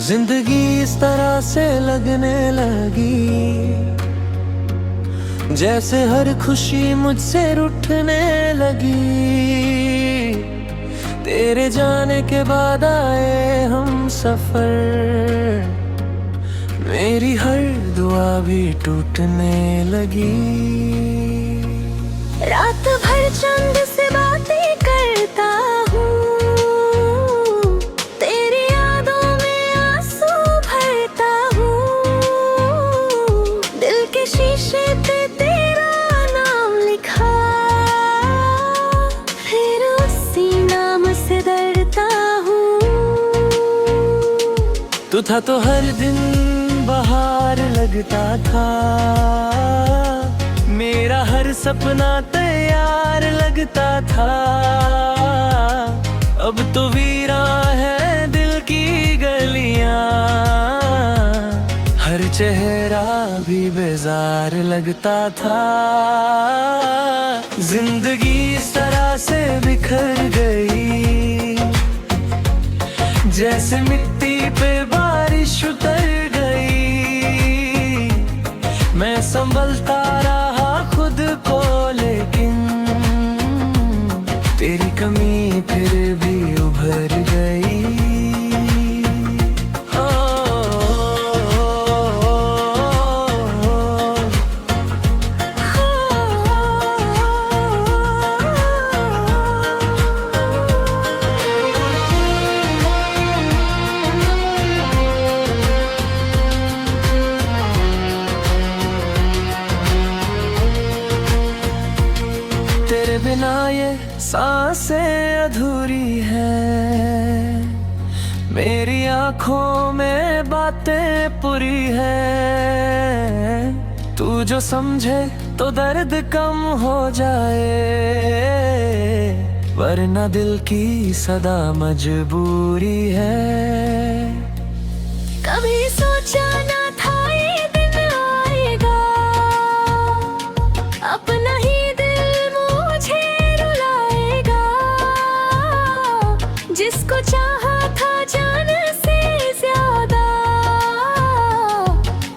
जिंदगी इस तरह से लगने लगी जैसे हर खुशी मुझसे रूठने लगी। तेरे जाने के बाद आए हम सफर, मेरी हर दुआ भी टूटने लगी। रात भर चंद से बातें करता हूँ, तेरी यादों में आंसू भरता हूँ। दिल के शीशे पे तेरा नाम लिखा, फिर उसी नाम से डरता हूँ। तू था तो हर दिन बाहर लगता था, मेरा हर सपना तैयार लगता था। अब तो वीरा है दिल की गलियां, हर चेहरा भी बेजार लगता था। जिंदगी इस तरह से बिखर गई जैसे मिट्टी पे बारिश उतर गई। मैं संभलता रहा खुद को, लेकिन तेरी कमी फिर भी उभर गई। तेरे बिना ये सांसें अधूरी है, मेरी आंखों में बातें पूरी है। तू जो समझे तो दर्द कम हो जाए, वरना दिल की सदा मजबूरी है। कभी सोचा ना था ये दिन आएगा, अपना ही जिसको चाहा था जान से ज्यादा,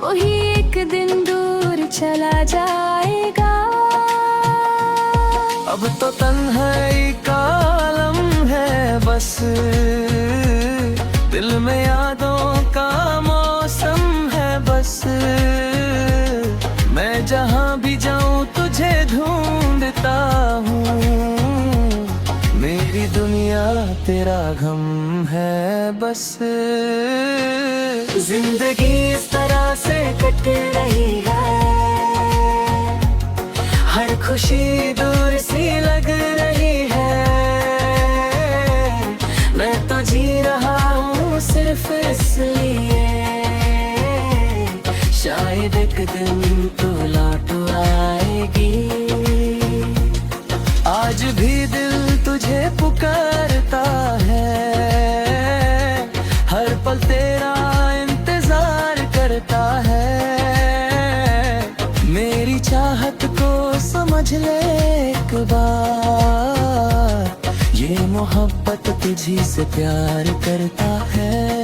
वही एक दिन दूर चला जाएगा। अब तो तन्हाई का आलम है बस, दिल में यादों का मौसम है बस। मैं जहाँ भी जाऊँ तुझे ढूंढता हूँ, मेरी दुनिया तेरा गम है बस। जिंदगी इस तरह से कट रही है, हर खुशी दूर सी लग रही है। मैं तो जी रहा हूँ सिर्फ इसलिए, शायद एक दिन तू लौट आएगी। आज भी दिल तुझे पुकारता है, हर पल तेरा इंतजार करता है। मेरी चाहत को समझ ले एक बार, ये मोहब्बत तुझी से प्यार करता है।